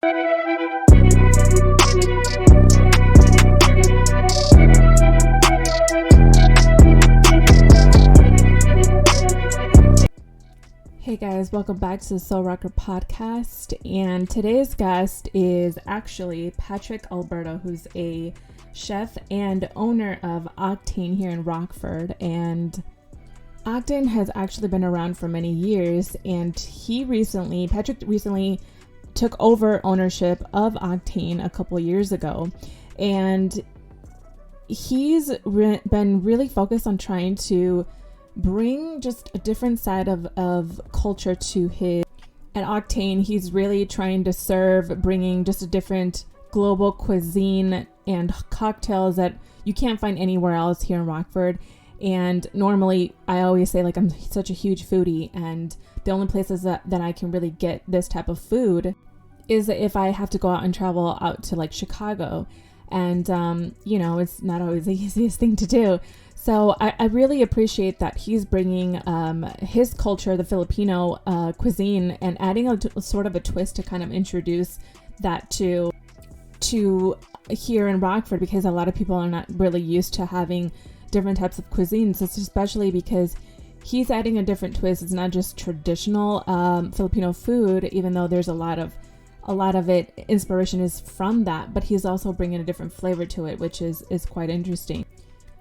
Hey guys, welcome back to the Soulrocker podcast, and today's guest is actually Patrick Alberto, who's a chef and owner of Octane here in Rockford. And Octane has actually been around for many years, and Patrick recently took over ownership of Octane a couple years ago, and he's been really focused on trying to bring just a different side of culture to his. At Octane, he's really trying to bringing just a different global cuisine and cocktails that you can't find anywhere else here in Rockford. And normally, I always say, like, I'm such a huge foodie, and the only places that I can really get this type of food is if I have to go out and travel out to, like, Chicago. And, it's not always the easiest thing to do. So I really appreciate that he's bringing his culture, the Filipino cuisine, and adding a sort of a twist to kind of introduce that to here in Rockford, because a lot of people are not really used to having different types of cuisines. It's especially because he's adding a different twist. It's not just traditional Filipino food, even though there's a lot of it, inspiration is from that, but he's also bringing a different flavor to it, which is quite interesting.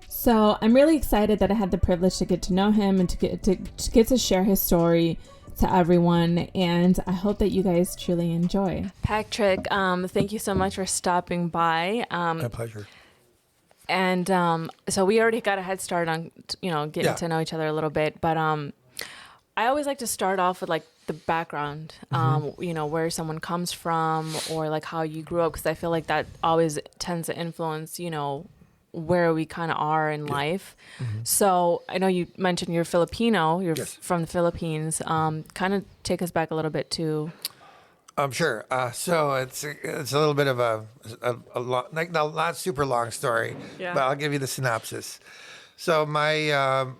So I'm really excited that I had the privilege to get to know him and to get to share his story to everyone. And I hope that you guys truly enjoy. Patrick, thank you so much for stopping by. My pleasure. And so we already got a head start on, getting to know each other a little bit. But I always like to start off with, like, the background, where someone comes from, or like how you grew up, because I feel like that always tends to influence, where we kind of are in life. Mm-hmm. So I know you mentioned you're Filipino, from the Philippines. Kind of take us back a little bit to. Sure. So it's a little bit of a not super long story, but I'll give you the synopsis. So my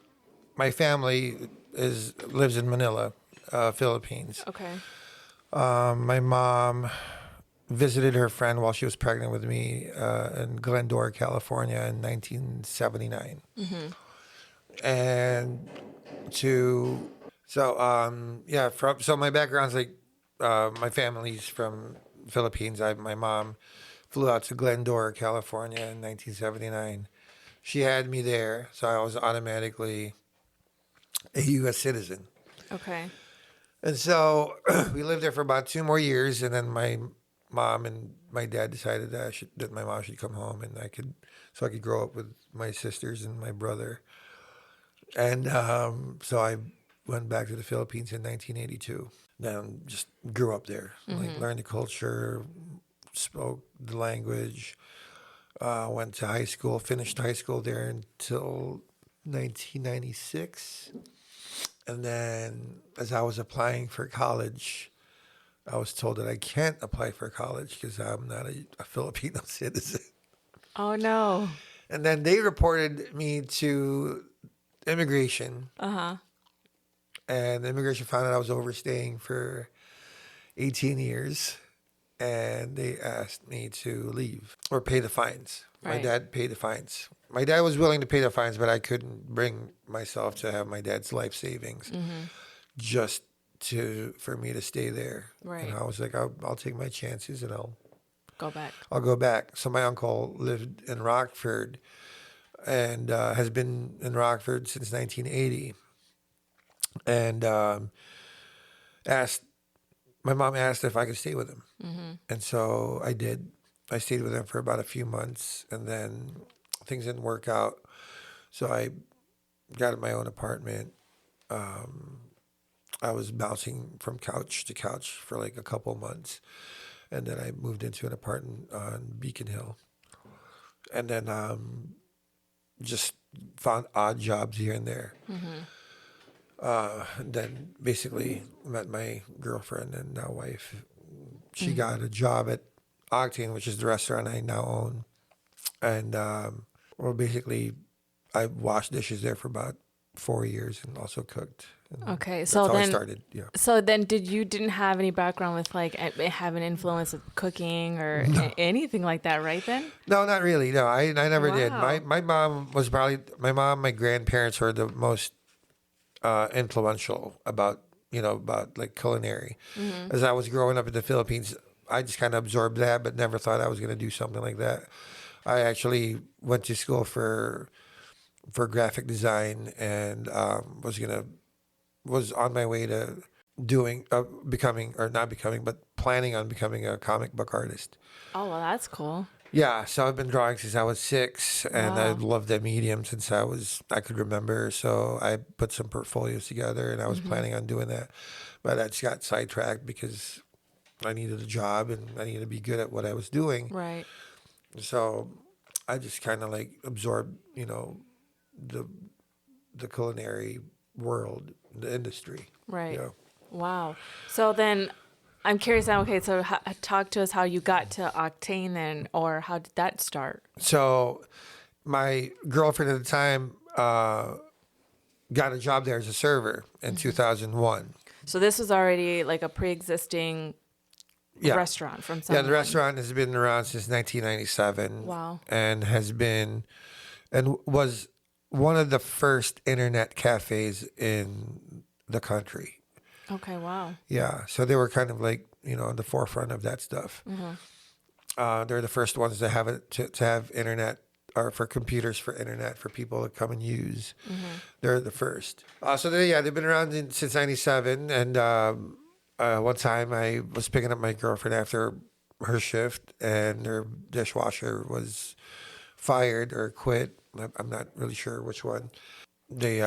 family lives in Manila, Philippines. Okay. My mom visited her friend while she was pregnant with me in Glendora, California in 1979. Mm-hmm. And so my background's like, my family's from Philippines. My mom flew out to Glendora, California in 1979. She had me there, so I was automatically a U.S. citizen. Okay. And so we lived there for about 2 more years, and then my mom and my dad decided that my mom should come home, and I could grow up with my sisters and my brother. And so I went back to the Philippines in 1982. Then just grew up there, like learned the culture, spoke the language. Went to high school, finished high school there until 1996. And then as I was applying for college, I was told that I can't apply for college because I'm not a Filipino citizen. Oh, no. And then they reported me to immigration. Uh-huh. And immigration found out I was overstaying for 18 years. And they asked me to leave or pay the fines. Right. My dad paid the fines. My dad was willing to pay the fines, but I couldn't bring myself to have my dad's life savings just for me to stay there. Right. And I was like, I'll take my chances and I'll go back. So my uncle lived in Rockford and has been in Rockford since 1980. And my mom asked if I could stay with him. Mm-hmm. And so I did. I stayed with him for about a few months, and then things didn't work out. So I got my own apartment. I was bouncing from couch to couch for like a couple months. And then I moved into an apartment on Beacon Hill. And then just found odd jobs here and there. Mm-hmm. Then basically met my girlfriend and now wife. She got a job at Octane, which is the restaurant I now own. And basically I washed dishes there for about 4 years and also cooked. And Okay, that's so how I then started. Yeah. so then didn't have any background with like having influence of cooking or anything like that, right then? No, not really. No, I never did. Wow. My mom was probably my grandparents were the most influential about about like culinary. Mm-hmm. As I was growing up in the Philippines, I just kind of absorbed that, but never thought I was going to do something like that. I actually went to school for graphic design and was on my way to doing becoming or not becoming, but planning on becoming a comic book artist. Oh, well, that's cool. Yeah, so I've been drawing since I was 6, and I Wow. loved that medium since I could remember. So I put some portfolios together, and I was Mm-hmm. planning on doing that, but I just got sidetracked because I needed a job and I needed to be good at what I was doing. Right. So I just kind of like absorbed, the the culinary world, the industry. Right. Yeah. Wow. So then I'm curious now, okay, so talk to us how you got to Octane then, or how did that start? So my girlfriend at the time got a job there as a server in 2001. So this was already like a pre-existing Yeah. restaurant from Yeah, someone. the restaurant has been around since 1997. Wow. And was one of the first internet cafes in the country. Okay, wow. Yeah, so they were kind of like in the forefront of that stuff. They're the first ones to have to have internet or for computers for internet for people to come and use. They're the first. They've been around since '97. And one time I was picking up my girlfriend after her shift, and her dishwasher was fired or quit. I'm not really sure which one. They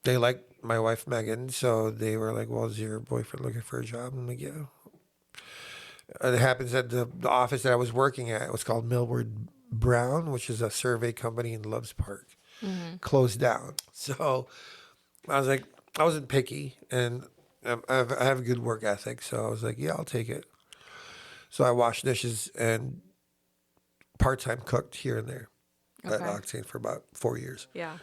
liked my wife Megan, so they were like, "Well, is your boyfriend looking for a job?" I'm like, "Yeah." It happens that the office that I was working at was called Millward Brown, which is a survey company in Loves Park, closed down. So I was like, I wasn't picky, and I have a good work ethic, so I was like, "Yeah, I'll take it." So I washed dishes and part-time cooked here and there at Okay. Octane for about 4 years. Yeah.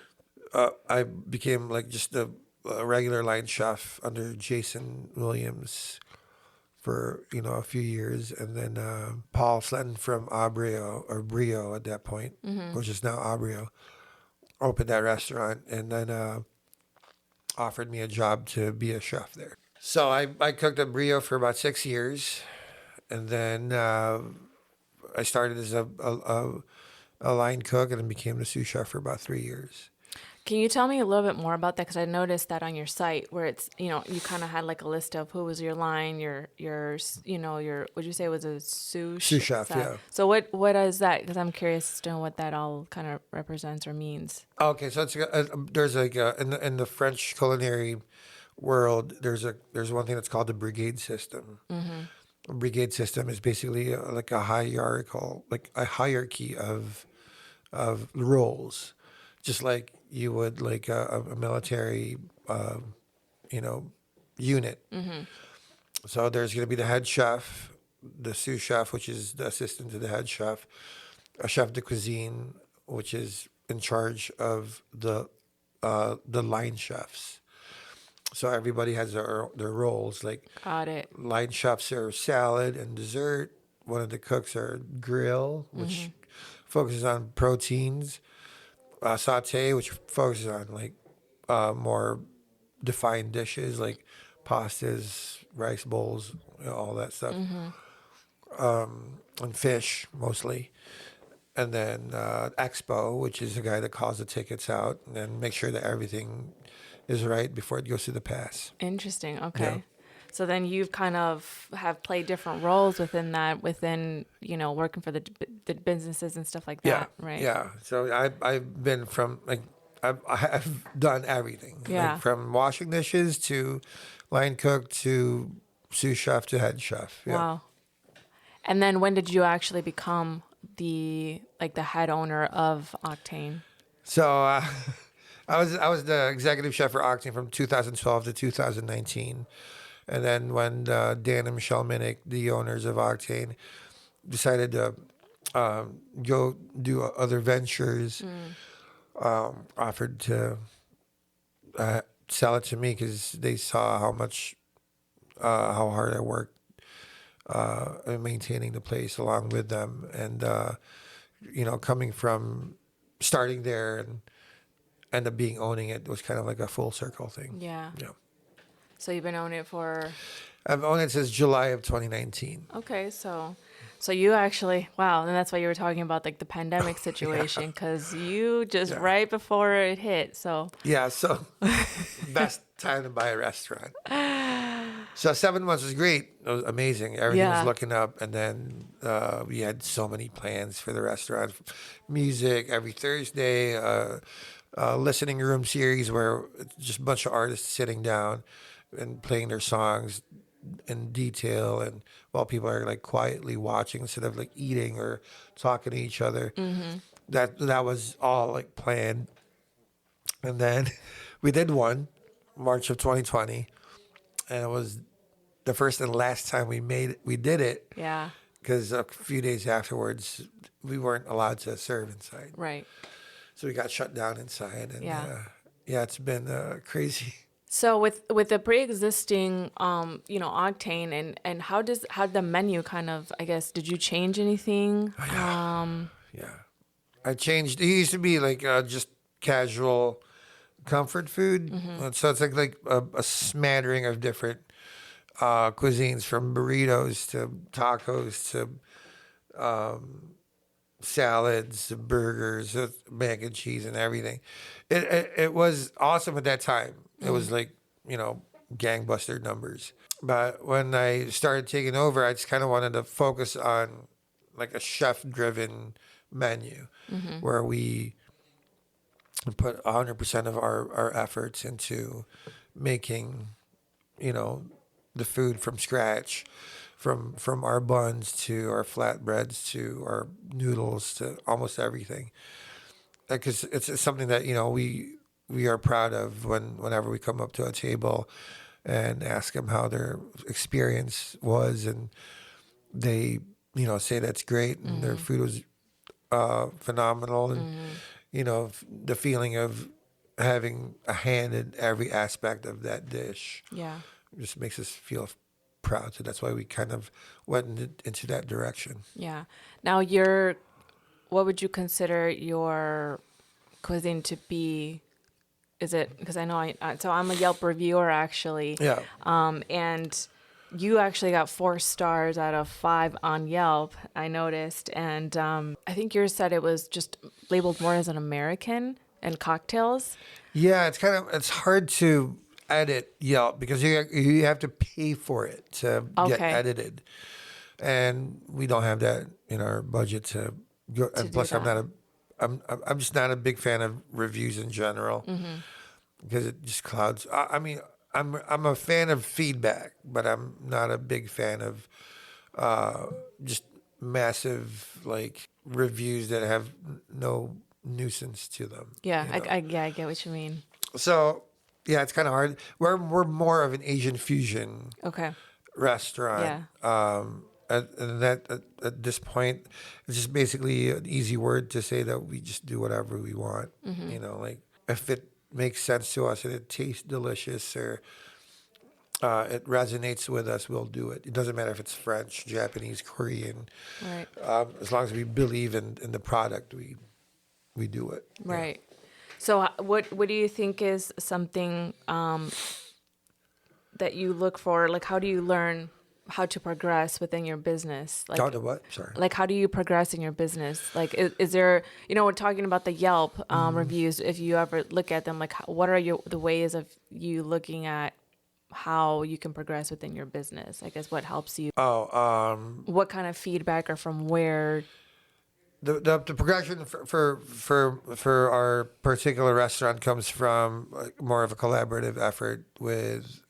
I became like just a regular line chef under Jason Williams for a few years, and then Paul Sletton from Abrio or Brio at that point, which is now Abrio, opened that restaurant, and then offered me a job to be a chef there. So I cooked at Brio for about 6 years, and then I started as a line cook, and then became the sous chef for about 3 years. Can you tell me a little bit more about that? Because I noticed that on your site where it's, you kind of had like a list of who was your line, would you say it was a sous chef, yeah. So what is that? Because I'm curious to know what that all kind of represents or means. Okay, so there's like in the French culinary world, there's one thing that's called the Brigade System. A Brigade System is basically like a hierarchy of roles, just like you would like a military, unit. So there's going to be the head chef, the sous chef, which is the assistant to the head chef, a chef de cuisine, which is in charge of the line chefs. So everybody has their roles. Like Got it. line chefs are salad and dessert. One of the cooks are grill, which focuses on proteins. Saute, which focuses on like more defined dishes like pastas, rice bowls, all that stuff, and fish mostly. And then Expo, which is the guy that calls the tickets out and then make sure that everything is right before it goes to the pass. Interesting. Okay. Yeah. So then you've kind of have played different roles within that, working for the businesses and stuff like that, right? Yeah. So I've been from like I've done everything. Yeah. Like from washing dishes to line cook to sous chef to head chef. Yeah. Wow. And then when did you actually become the head owner of Octane? So I was the executive chef for Octane from 2012 to 2019. And then when Dan and Michelle Minnick, the owners of Octane, decided to go do other ventures, offered to sell it to me because they saw how hard I worked in maintaining the place along with them, and coming from starting there and end up owning it was kind of like a full circle thing. Yeah. Yeah. So you've been owning it for... I've owned it since July of 2019. Okay, so you actually, wow, and that's why you were talking about like the pandemic situation, because you just right before it hit, so. Yeah, so best time to buy a restaurant. So 7 months was great. It was amazing. Everything was looking up, and then we had so many plans for the restaurant. Music every Thursday, listening room series where it's just a bunch of artists sitting down and playing their songs in detail, and while people are like quietly watching instead of like eating or talking to each other. Mm-hmm. That was all like planned, and then we did one March of 2020, and it was the first and last time we did it. Yeah. Because a few days afterwards, we weren't allowed to serve inside. Right. So we got shut down inside, and it's been crazy. So with the pre-existing, Octane, and how did the menu kind of, I guess, did you change anything? Yeah, I changed. It used to be like just casual comfort food. Mm-hmm. So it's like a smattering of different cuisines, from burritos to tacos to salads, burgers, mac and cheese, and everything. It was awesome at that time. It was like, gangbuster numbers. But when I started taking over, I just kind of wanted to focus on like a chef-driven menu, where we put 100% of our efforts into making, the food from scratch, from our buns to our flatbreads to our noodles to almost everything. Because it's something that we are proud of whenever we come up to a table and ask them how their experience was, and they say that's great, and their food was phenomenal, and the feeling of having a hand in every aspect of that dish just makes us feel proud. So that's why we kind of went into that direction. Yeah. Now what would you consider your cuisine to be? Is it, because I know so I'm a Yelp reviewer actually. Yeah. And you actually got 4 stars out of 5 on Yelp, I noticed. And I think yours said it was just labeled more as an American and cocktails. Yeah, it's hard to edit Yelp because you have to pay for it to get edited, and we don't have that in our budget to go. And plus, I'm just not a big fan of reviews in general, because it just clouds. I mean, I'm a fan of feedback, but I'm not a big fan of just massive like reviews that have no nuisance to them. Yeah, I get what you mean. So yeah, it's kind of hard. We're more of an Asian fusion restaurant. Yeah. And that at this point, it's just basically an easy word to say that we just do whatever we want. Like if it makes sense to us and it tastes delicious, or it resonates with us, we'll do it. It doesn't matter if it's French, Japanese, Korean. Right. As long as we believe in the product, we do it. Right. So what do you think is something that you look for? Like, how do you learn how to progress within your business? Like, how to what? Sorry. Like, how do you progress in your business? Like, is there, we're talking about the Yelp reviews. If you ever look at them, like, what are the ways of you looking at how you can progress within your business? I guess what helps you? What kind of feedback, or from where? The progression for our particular restaurant comes from more of a collaborative effort with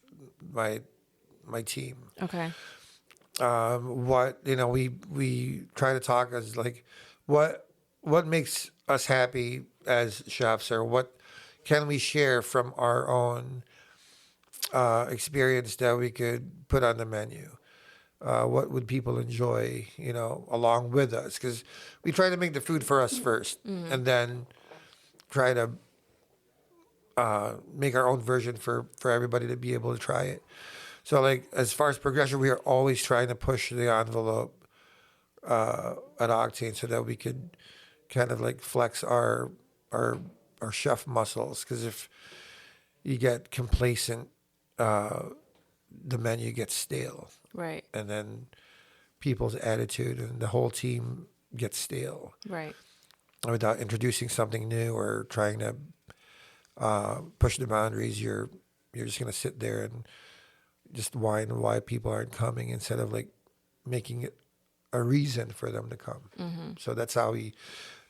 my team. Okay. What we try to talk as like what makes us happy as chefs, or what can we share from our own experience that we could put on the menu. What would people enjoy, along with us? Because we try to make the food for us first, and then try to make our own version for everybody to be able to try it. So like as far as progression, we are always trying to push the envelope at Octane so that we could kind of like flex our chef muscles. Because if you get complacent, the menu gets stale, Right. and then people's attitude and the whole team gets stale Right. without introducing something new or trying to push the boundaries. You're just gonna sit there and just whine why people aren't coming instead of like making it a reason for them to come. So that's how we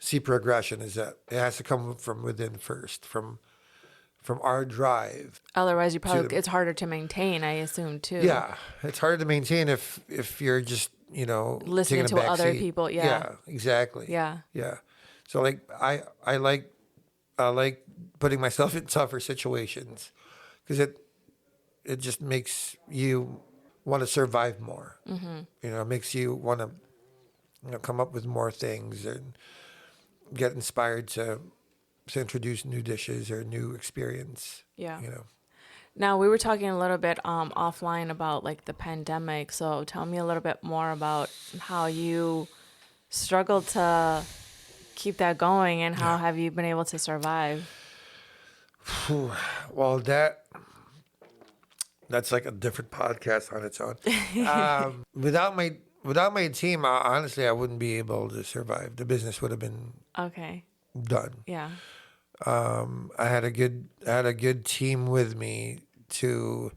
see progression, is that it has to come from within first, from our drive. Otherwise, it's harder to maintain, I assume, too. Yeah, it's hard to maintain if you're just Listening taking a to back other seat. people. Yeah. Exactly. Yeah. Yeah. So like I like putting myself in tougher situations because it just makes you want to survive more. It makes you want to come up with more things and get inspired to introduce new dishes or new experience. Yeah. Now, we were talking a little bit offline about like the pandemic. So tell me a little bit more about how you struggled to keep that going and how have you been able to survive? Well, that's like a different podcast on its own. Without my team, honestly, I wouldn't be able to survive. The business would have been Okay. done. Yeah. I had a good team with me to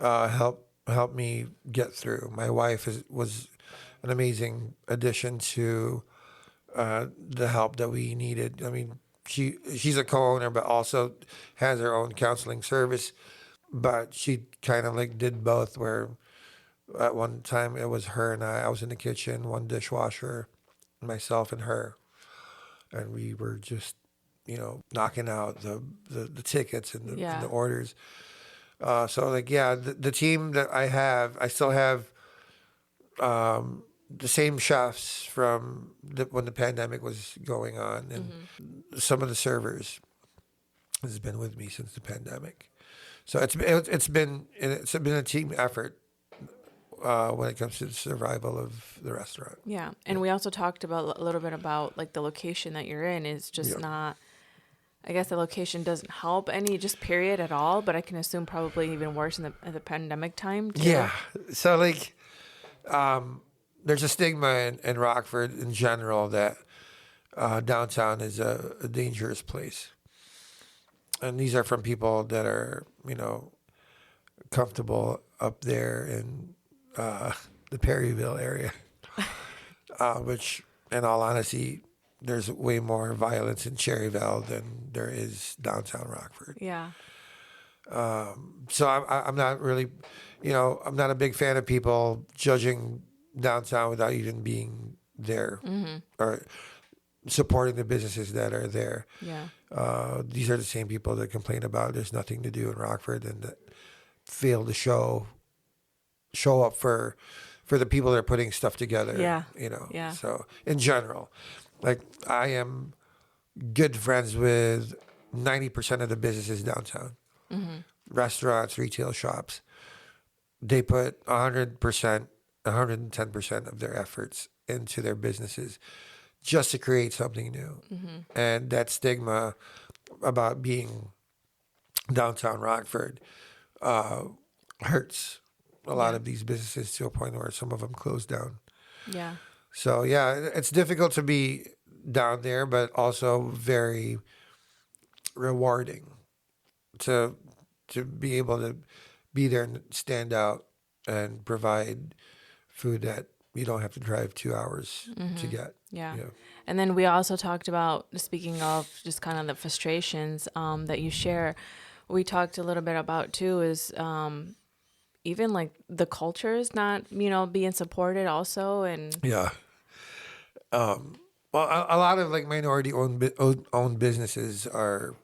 help me get through. My wife was an amazing addition to the help that we needed. I mean, she's a co-owner, but also has her own counseling service. But she kind of like did both. Where at one time it was her and I was in the kitchen, one dishwasher, myself and her, and we were just knocking out the tickets and the orders. So like the team that I still have the same chefs from when the pandemic was going on, and some of the servers has been with me since the pandemic. So it's been a team effort when it comes to the survival of the restaurant. Yeah. And we also talked about a little bit about like the location that you're in is just not, I guess the location doesn't help any just period at all, but I can assume probably even worse in the pandemic time too. Yeah. So like, there's a stigma in Rockford in general that downtown is a dangerous place. And these are from people that are, comfortable up there in the Perryville area, which, in all honesty, there's way more violence in Cherryville than there is downtown Rockford. Yeah. So I'm not really, I'm not a big fan of people judging downtown without even being there or supporting the businesses that are there. Yeah. These are the same people that complain about there's nothing to do in Rockford and that fail to show up for the people that are putting stuff together. Yeah. Yeah. So in general, like I am good friends with 90% of the businesses downtown. Restaurants, retail shops. They put 100%, 110% of their efforts into their businesses just to create something new. And that stigma about being downtown Rockford hurts a lot of these businesses to a point where some of them close down. Yeah. So yeah, it's difficult to be down there, but also very rewarding to be able to be there and stand out and provide food that you don't have to drive 2 hours to get. Yeah. And then we also talked about, speaking of just kind of the frustrations that you share, we talked a little bit about too is even like the culture is not, being supported also. And yeah. Well, a lot of like minority owned businesses are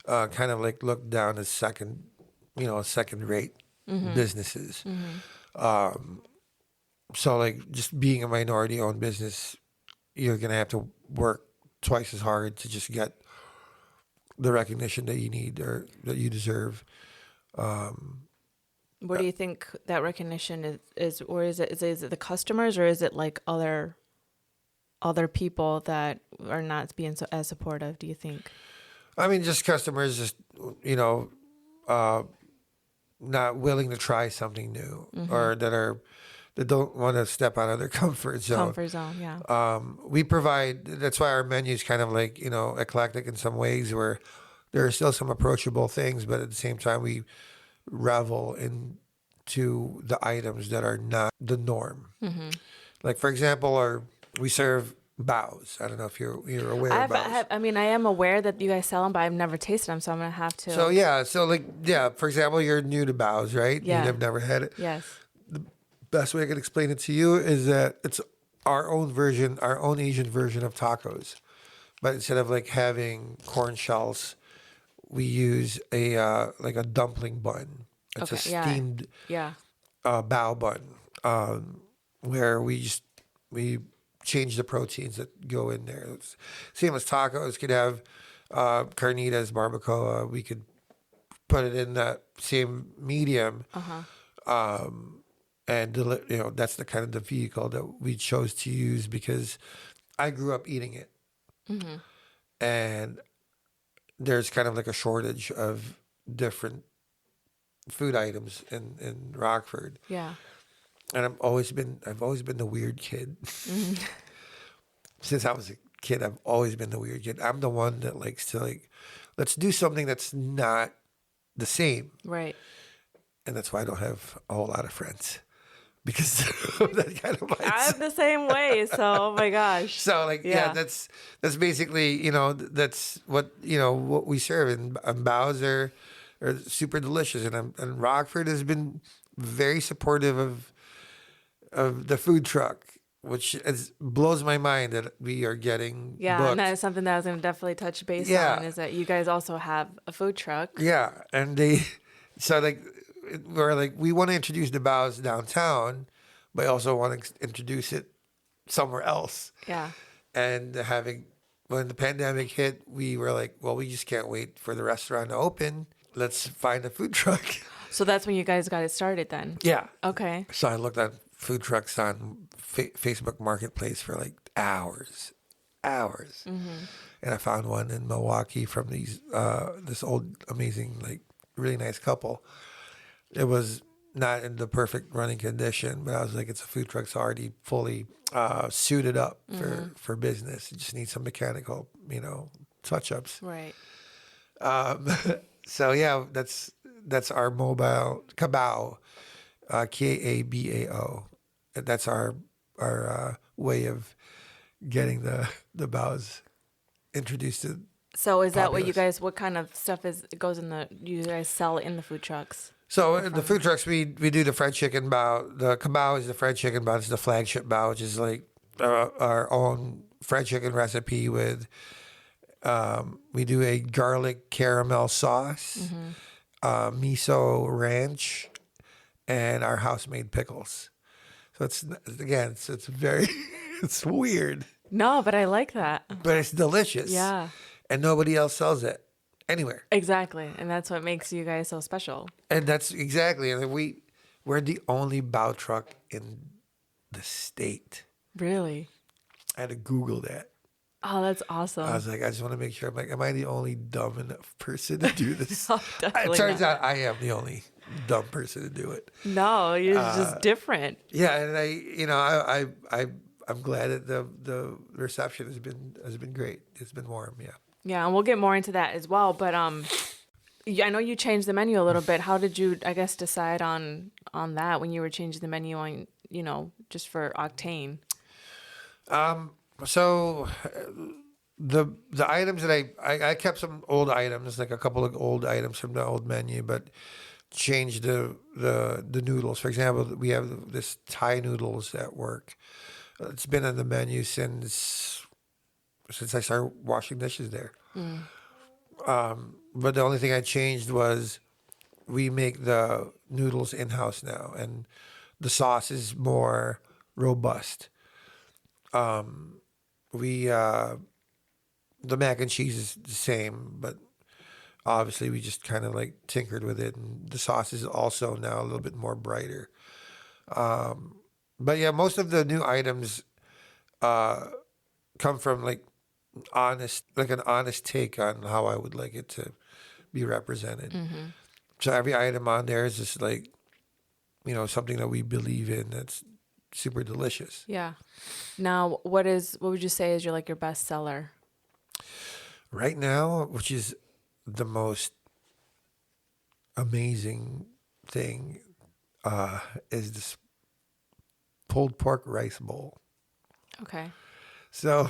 kind of like looked down as second rate businesses. So like just being a minority owned business, you're gonna have to work twice as hard to just get the recognition that you need or that you deserve. What do you think that recognition is or is it the customers, or is it like other people that are not being as supportive, do you think? I mean, just customers, just you know, not willing to try something new, or that don't want to step out of their comfort zone. Comfort zone, yeah. We provide. That's why our menu is kind of like, you know, eclectic in some ways, where there are still some approachable things, but at the same time we revel into the items that are not the norm. Like, for example, we serve baos. I don't know if you're aware of baos. I mean, I am aware that you guys sell them, but I've never tasted them, so I'm gonna have to. So for example, you're new to baos, right? Yeah. You've never had it. Yes. Best way I can explain it to you is that it's our own version, our own Asian version of tacos. But instead of like having corn shells, we use a like a dumpling bun. It's a steamed bao bun, where we change the proteins that go in there. Same as tacos, could have carnitas, barbacoa. We could put it in that same medium. And you know, that's the kind of the vehicle that we chose to use because I grew up eating it, and there's kind of like a shortage of different food items in Rockford. Yeah. And I've always been the weird kid. Since I was a kid, I've always been the weird kid. I'm the one that likes to let's do something that's not the same. Right. And that's why I don't have a whole lot of friends. Because of that kind of mindset. I'm the same way, so oh my gosh. So that's basically, you know, that's what, you know, what we serve, and baos are super delicious, and Rockford has been very supportive of the food truck, which blows my mind that we are getting booked. And that is something that I was going to definitely touch base on, is that you guys also have a food truck. Yeah, and we want to introduce the baos downtown, but also want to introduce it somewhere else. Yeah. And when the pandemic hit, we were like, well, we just can't wait for the restaurant to open. Let's find a food truck. So that's when you guys got it started then? Yeah. Okay. So I looked at food trucks on Facebook Marketplace for like hours. And I found one in Milwaukee from this old, amazing, like really nice couple. It was not in the perfect running condition, but I was like, it's a food truck. It's already fully suited up for business. It just needs some mechanical, you know, touch-ups. Right. So yeah, that's our mobile KaBao, KaBao. That's our way of getting the baos introduced to. So is that populace. what kind of stuff you guys sell in the food trucks? So in the food trucks, we do the fried chicken bao. The KaBao is the fried chicken bao. It's the flagship bao, which is like our own fried chicken recipe with. We do a garlic caramel sauce, miso ranch, and our house-made pickles. So it's very, it's weird. No, but I like that. But it's delicious. Yeah. And nobody else sells it anywhere. Exactly. And that's what makes you guys so special. And that's exactly. And we're the only bao truck in the state. Really? I had to Google that. Oh, that's awesome. I was like, I just want to make sure. I'm like, am I the only dumb enough person to do this? No, it turns out I am the only dumb person to do it. No, you're just different. Yeah, and I'm glad that the reception has been great. It's been warm. Yeah. Yeah, and we'll get more into that as well. But I know you changed the menu a little bit. How did you, I guess, decide on that when you were changing the menu on, you know, just for Octane? So the items that I kept some old items, like a couple of old items from the old menu, but changed the noodles. For example, we have this Thai noodles at work. It's been on the menu since I started washing dishes there. But the only thing I changed was we make the noodles in-house now, and the sauce is more robust. The mac and cheese is the same, but obviously we just kind of like tinkered with it, and the sauce is also now a little bit more brighter. But yeah, most of the new items come from like an honest take on how I would like it to be represented. So every item on there is just like, something that we believe in that's super delicious. Yeah. Now, what would you say is your best seller? Right now, which is the most amazing thing, is this pulled pork rice bowl. Okay. So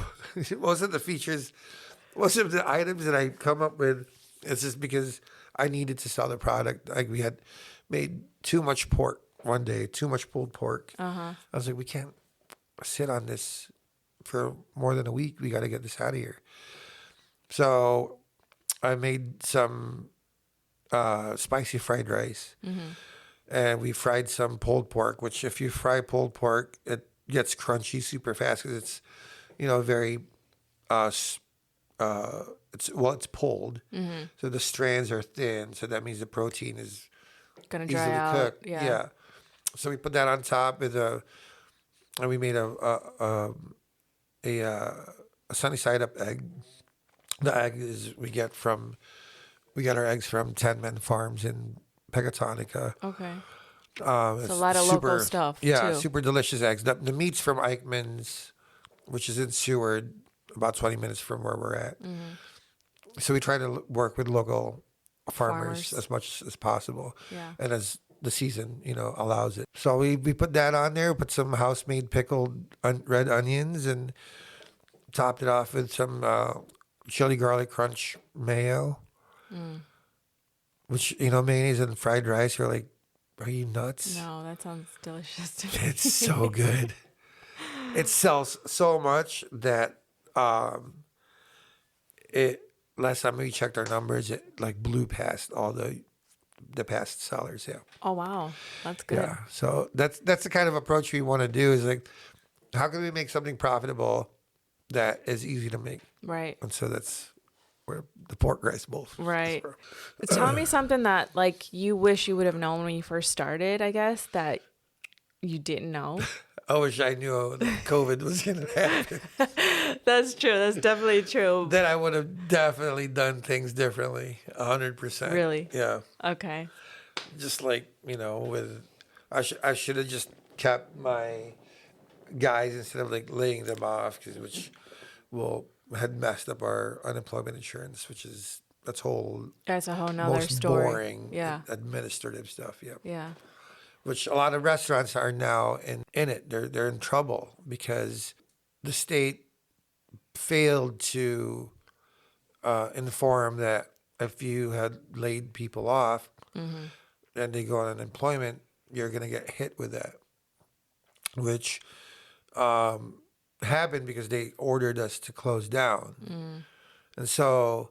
most of the items that I come up with, it's just because I needed to sell the product. Like we had made too much pork one day, too much pulled pork. I was like, we can't sit on this for more than a week. We got to get this out of here. So I made some spicy fried rice, and we fried some pulled pork. Which, if you fry pulled pork, it gets crunchy super fast because it's, very, it's pulled, so the strands are thin. So that means the protein is Gonna dry easily out. cooked. Yeah. So we put that on top and we made a sunny side up egg. The egg is we get our eggs from 10 Men Farms in Pecatonica. Okay. It's a lot of local stuff, Yeah, too. super delicious eggs. The meat's from Eichmann's, which is in Seward, about 20 minutes from where we're at. So we try to work with local farmers as much as possible. Yeah. And as the season, allows it. So we put that on there, put some house-made pickled red onions, and topped it off with some chili garlic crunch mayo. Which, mayonnaise and fried rice are like, are you nuts? No, that sounds delicious to me. It's so good. It sells so much that last time we checked our numbers, it like blew past all the past sellers. Yeah. Oh, wow. That's good. Yeah. So that's the kind of approach we want to do, is like, how can we make something profitable that is easy to make? Right. And so that's where the pork rice bowl. Right. Tell me something that you wish you would have known when you first started, I guess, that you didn't know. I wish I knew that COVID was going to happen. That's true. That's definitely true. Then I would have definitely done things differently, 100%. Really? Yeah. Okay. Just like, I should have just kept my guys instead of like laying them off, which had messed up our unemployment insurance, that's a whole nother most story. boring Yeah. administrative stuff. Yeah. Yeah. Which a lot of restaurants are now in it. They're in trouble because the state failed to inform that if you had laid people off and they go on unemployment, you're going to get hit with that, which happened because they ordered us to close down. And so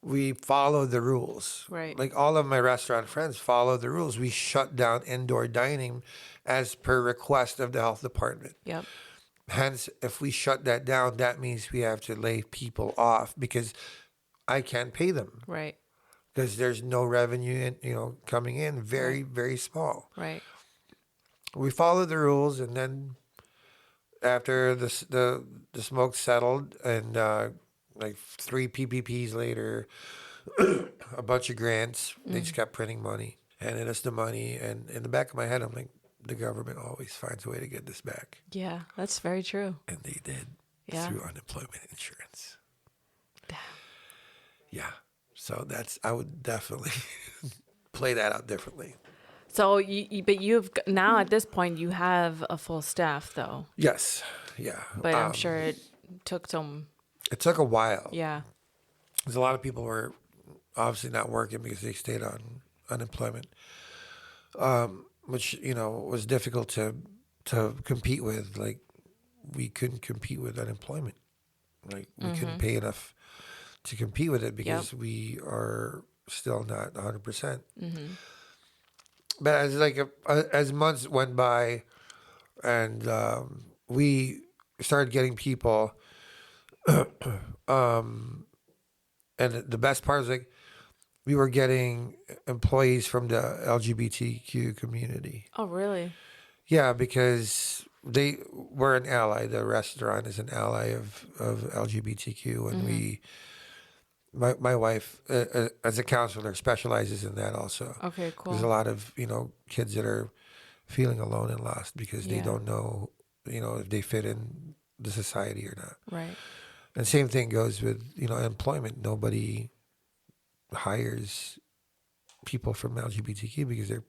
we followed the rules. Right. Like all of my restaurant friends followed the rules. We shut down indoor dining as per request of the health department. Yep. Hence, if we shut that down, that means we have to lay people off because I can't pay them. Right. Because there's no revenue, coming in, very, very small. Right. We followed the rules, and then after the smoke settled, and like 3 PPPs later, a bunch of grants, they just kept printing money, handing us the money, and in the back of my head, I'm like, the government always finds a way to get this back. Yeah, that's very true. And they did through unemployment insurance. Damn. Yeah. So I would definitely play that out differently. So, but you've now at this point you have a full staff though. Yes. Yeah. But I'm sure it took some. It took a while. Yeah. Because a lot of people were obviously not working because they stayed on unemployment, which was difficult to compete with. Like we couldn't compete with unemployment. Like we couldn't pay enough to compete with it because we are still not 100%. But as months went by, and we started getting people, and the best part is we were getting employees from the LGBTQ community. Oh, really? Yeah, because they were an ally. The restaurant is an ally of LGBTQ, and my wife, as a counselor, specializes in that also. Okay, cool. There's a lot of kids that are feeling alone and lost because they don't know if they fit in the society or not. Right. And same thing goes with employment. Nobody hires people from LGBTQ because they're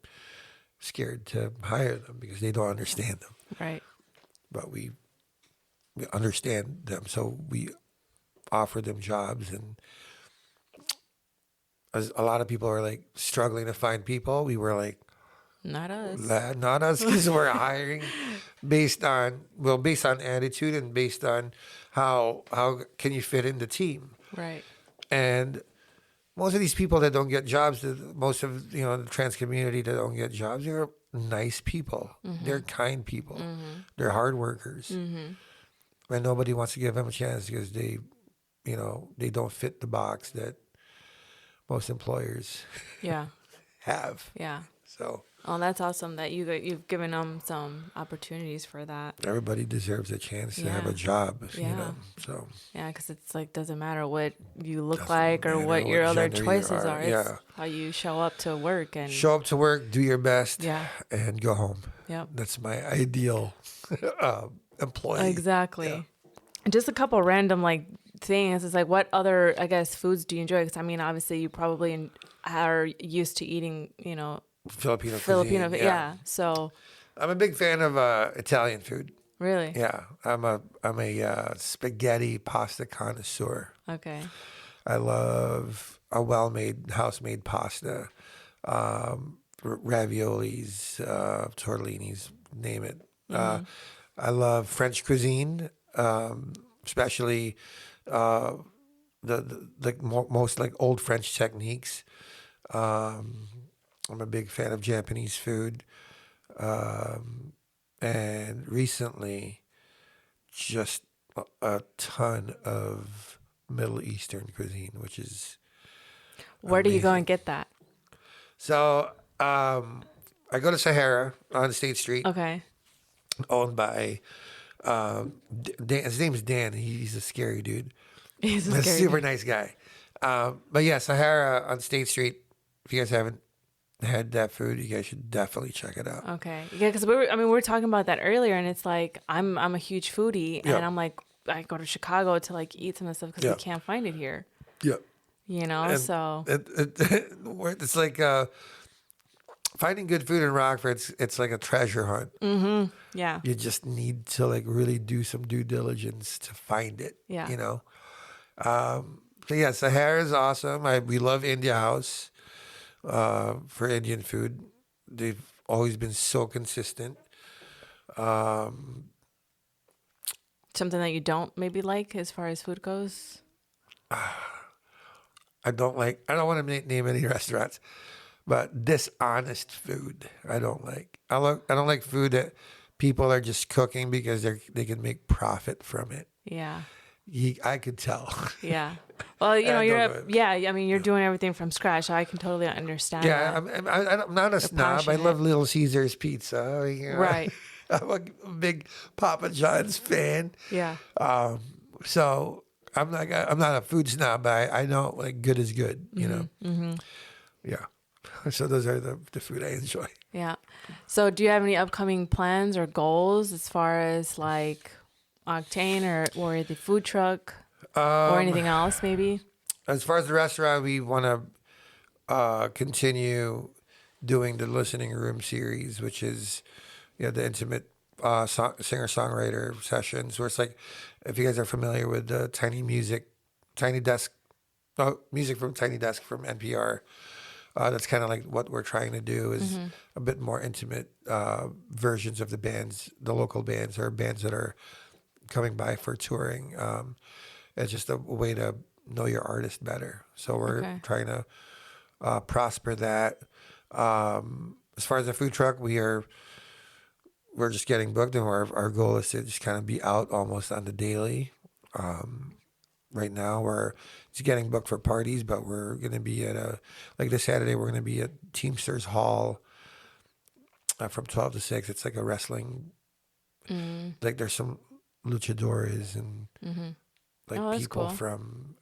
scared to hire them because they don't understand them. Right. But we understand them, so we offer them jobs. And as a lot of people are like struggling to find people, we were like, not us. Not us, because we're hiring based on attitude and based on how can you fit in the team. Right. And most of these people that don't get jobs, most of the trans community that don't get jobs, they're nice people. They're kind people. They're hard workers. And nobody wants to give them a chance because they don't fit the box that most employers have. Yeah. So. Oh, that's awesome that you've given them some opportunities for that. Everybody deserves a chance to have a job, So yeah, because it's like doesn't matter what you look like or what your other choices are. It's how you show up to work and do your best, Yeah. and go home. Yep. That's my ideal employee. Exactly. Yeah. Just a couple random things. It's like, what other foods do you enjoy? Because I mean, obviously, you probably are used to eating, Filipino cuisine. Yeah. Yeah. So I'm a big fan of Italian food. really. Yeah, I'm a spaghetti pasta connoisseur. Okay. I love a well-made, house-made pasta, raviolis, tortellinis, name it. I love French cuisine, especially the most old French techniques. I'm a big fan of Japanese food. And recently, just a ton of Middle Eastern cuisine, which is Where do you go amazing. and get that? So I go to Sahara on State Street, Okay. owned by Dan. His name's Dan. He's a scary dude. He's a A scary super guy. nice guy. But yeah, Sahara on State Street. If you guys haven't had that food, you guys should definitely check it out. Okay. Yeah, because we were talking about that earlier, and it's like I'm a huge foodie, Yeah. and I'm like I go to Chicago to eat some of the stuff because Yeah. we can't find it here. Yeah. And So it's like finding good food in Rockford. It's like a treasure hunt. yeah. You just need to really do some due diligence to find it. Yeah. So yeah, Sahara is awesome. We love India House for Indian food. They've always been so consistent. Something that you don't maybe like as far as food goes. I don't want to name any restaurants, but dishonest food I don't like. I don't like food that people are just cooking because they can make profit from it. Yeah. I could tell. Yeah. Well, you're doing everything from scratch. So I can totally understand. Yeah, that. I'm not a snob. I passionate. love Little Caesars pizza. Right. I'm a big Papa John's fan. Yeah. So I'm not a food snob, but I know good is good. Mm-hmm. Yeah. So those are the food I enjoy. Yeah. So do you have any upcoming plans or goals as far as Octane or the food truck or anything else maybe? As far as the restaurant, we want to continue doing the listening room series, which is the intimate singer-songwriter sessions, where it's like, if you guys are familiar with the music from Tiny Desk from NPR, that's kind of like what we're trying to do is a bit more intimate versions of the local bands or bands that are coming by for touring. It's just a way to know your artist better. So we're trying to prosper that. As far as the food truck, we're just getting booked, and our goal is to just kind of be out almost on the daily. right now. Where it's getting booked for parties, but we're going to be at this Saturday, we're going to be at Teamsters Hall from 12 to 6. It's like a wrestling, like there's some luchadores and like Oh, that's people cool. from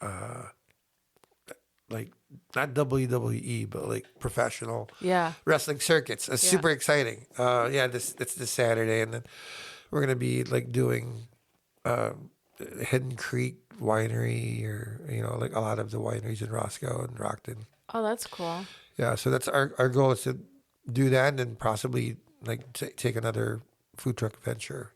like not WWE, but like professional Yeah. wrestling circuits. It's super exciting. It's this Saturday, and then we're gonna be like doing Hidden Creek Winery, or like a lot of the wineries in Roscoe and Rockton. Oh, that's cool. Yeah, so that's our goal is to do that, and then possibly like take another food truck venture,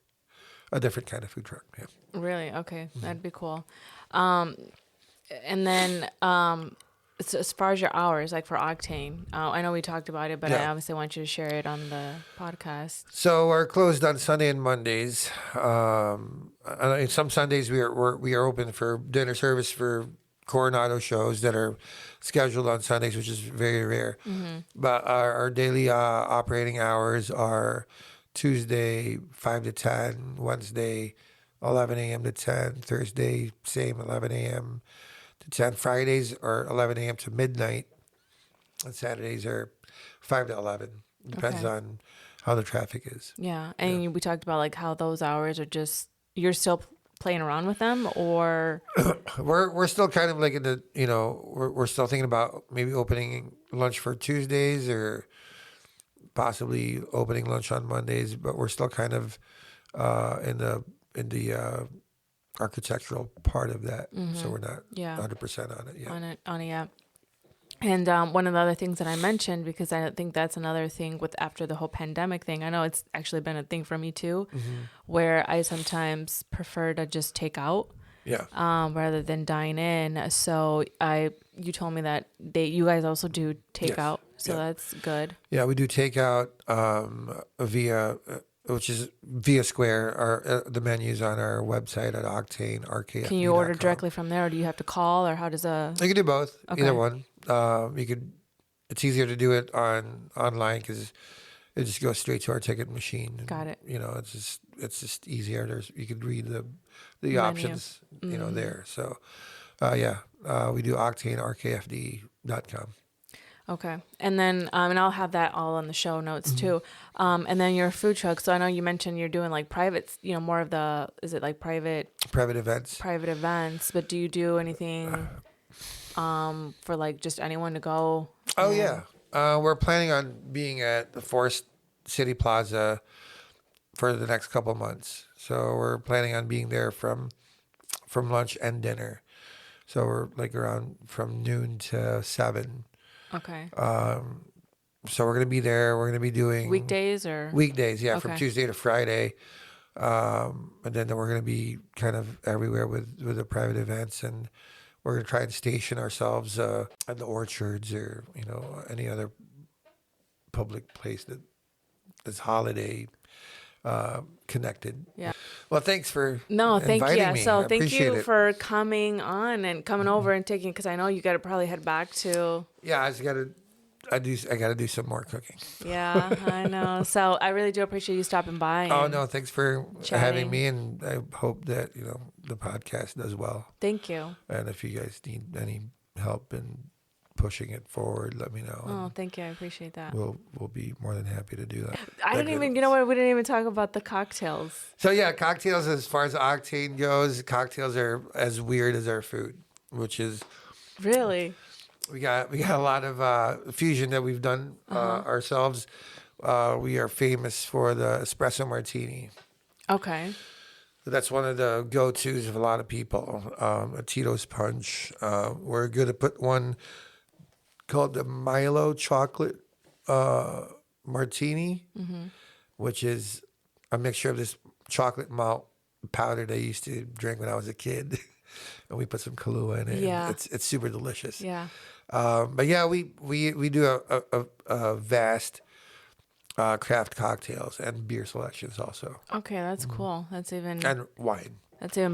a different kind of food truck. Yeah. Really? Okay, that'd be cool. And then as far as your hours, like for Octane, I know we talked about it, but I Yeah. obviously want you to share it on the podcast. So we're closed on Sunday and Mondays. And some Sundays we are open for dinner service for Coronado shows that are scheduled on Sundays, which is very rare. But our daily operating hours are Tuesday 5 to 10, Wednesday 11 a.m. to 10, Thursday same 11 a.m. to 10. Fridays are 11 a.m. to midnight, and Saturdays are 5 to 11. Depends Okay. on how the traffic is. Yeah, and we talked about like how those hours are just you're still playing around with them, or We're still kind of like in the we're still thinking about maybe opening lunch for Tuesdays or possibly opening lunch on Mondays, but we're still kind of in the architectural part of that, so we're not Yeah. 100% on it yet. on it, yeah. And one of the other things that I mentioned, because I think that's another thing with after the whole pandemic thing, I know it's actually been a thing for me too, where I sometimes prefer to just take out Yeah. rather than dine in. So you told me that you guys also do takeout, so Yeah. that's good. Yeah, we do takeout via, which is via Square. The menu's on our website at Octane, RKFD.com. Can you order directly from there, or do you have to call, or how does You can do both, Okay. either one. You could. It's easier to do it online because it just goes straight to our ticket machine. And, Got it. It's just easier. You could read the Menu. options, there. So, we do Octane, RKFD.com. Okay. And then, and I'll have that all on the show notes too. And then your food truck. So I know you mentioned you're doing like private, more of is it like private Events. private events, but do you do anything, for like just anyone to go? Oh yeah. We're planning on being at the Forest City Plaza for the next couple months. So we're planning on being there from lunch and dinner. So we're like around from noon to 7. Okay. So we're gonna be there. We're gonna be doing Weekdays or? weekdays, yeah, from Okay. Tuesday to Friday, and then we're gonna be kind of everywhere with the private events, and we're gonna try and station ourselves at the orchards or any other public place that's holiday connected. Yeah. Well, thanks for No, thank you. inviting Yeah, me. so I thank appreciate you it. for coming on and coming over and taking, because I know you got to probably head back to. Yeah, I gotta do some more cooking. Yeah, I know. So I really do appreciate you stopping by. Oh and no, thanks for chatting. having me, and I hope that the podcast does well. Thank you. And if you guys need any help in pushing it forward, let me know. Oh, thank you. I appreciate that. We'll be more than happy to do that. I didn't even, you know what? We didn't even talk about the cocktails. So yeah, cocktails. As far as Octane goes, cocktails are as weird as our food, which is Really? we got a lot of fusion that we've done ourselves. We are famous for the espresso martini. Okay. That's one of the go-tos of a lot of people. A Tito's Punch. We're going to put one called the Milo Chocolate Martini, which is a mixture of this chocolate malt powder that I used to drink when I was a kid. And we put some Kahlua in it. Yeah. It's super delicious. Yeah. But yeah, we do a vast craft cocktails and beer selections also. Okay, that's cool. That's even And wine.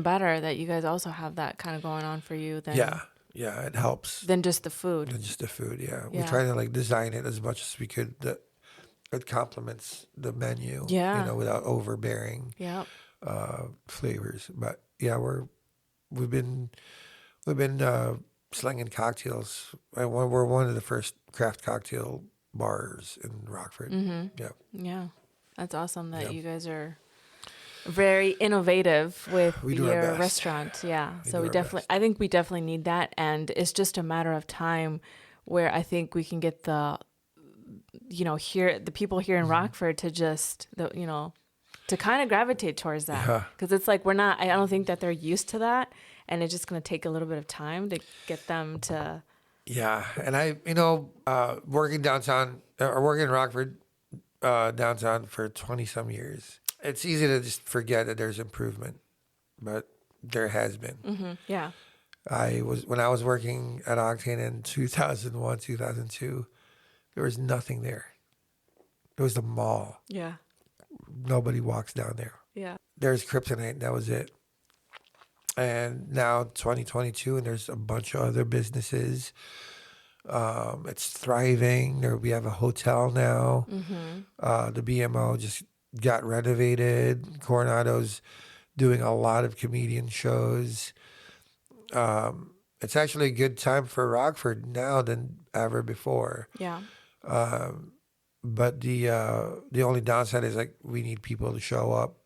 better that you guys also have that kind of going on for you than Yeah, it helps. than just the food. Than just the food, yeah. We Yeah. try to like design it as much as we could that it complements the menu. Yeah. Without overbearing Yep. flavors. But yeah, we've been We've been slinging cocktails. We're one of the first craft cocktail bars in Rockford. Yeah. Yeah. That's awesome that Yeah. you guys are very innovative with We do our your best. restaurant. Yeah. We So do we our definitely, best. I think we definitely need that. And it's just a matter of time where I think we can get the people here in Mm-hmm. Rockford to just, to kind of gravitate towards that. Yeah. Because it's like, I don't think that they're used to that. And it's just going to take a little bit of time to get them to. Yeah, and working downtown or working in Rockford downtown for 20 some years, it's easy to just forget that there's improvement, but there has been. Yeah. When I was working at Octane in 2001, 2002, there was nothing there. There was the mall. Yeah. Nobody walks down there. Yeah. There's Kryptonite. That was it. And now 2022, and there's a bunch of other businesses. It's thriving. We have a hotel now. The BMO just got renovated. Coronado's doing a lot of comedian shows. It's actually a good time for Rockford now than ever before. Yeah. But the only downside is like we need people to show up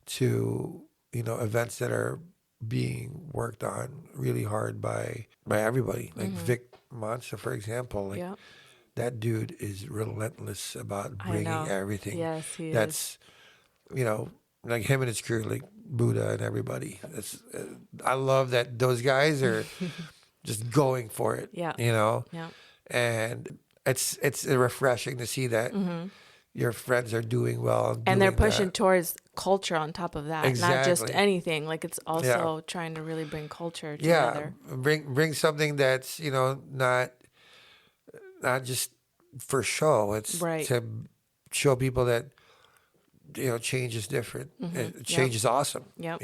to events that are being worked on really hard by everybody. Like Vic Monster, for example. Like that dude is relentless about bringing everything. Yes, he That's like him and his crew, like Buddha and everybody. I love that those guys are just going for it. Yeah. Yeah. And it's refreshing to see that your friends are doing well. And they're pushing that. towards culture on top of that, not just anything. Like it's also trying to really bring culture together. Yeah, bring something that's not just for show. It's to show people that change is different. Change is awesome. Yep.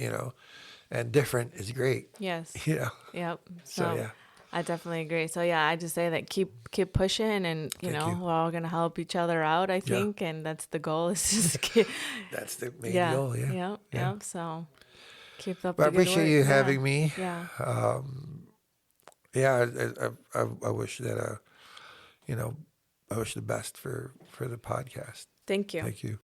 And different is great. Yes. Yep. So yeah. I definitely agree. So yeah, I just say that keep pushing, and we're all gonna help each other out. I think, and that's the goal. Is just keep. That's the main goal. Yeah. So keep up. But I the good appreciate work. you having me. Yeah. I wish that I wish the best for the podcast. Thank you. Thank you.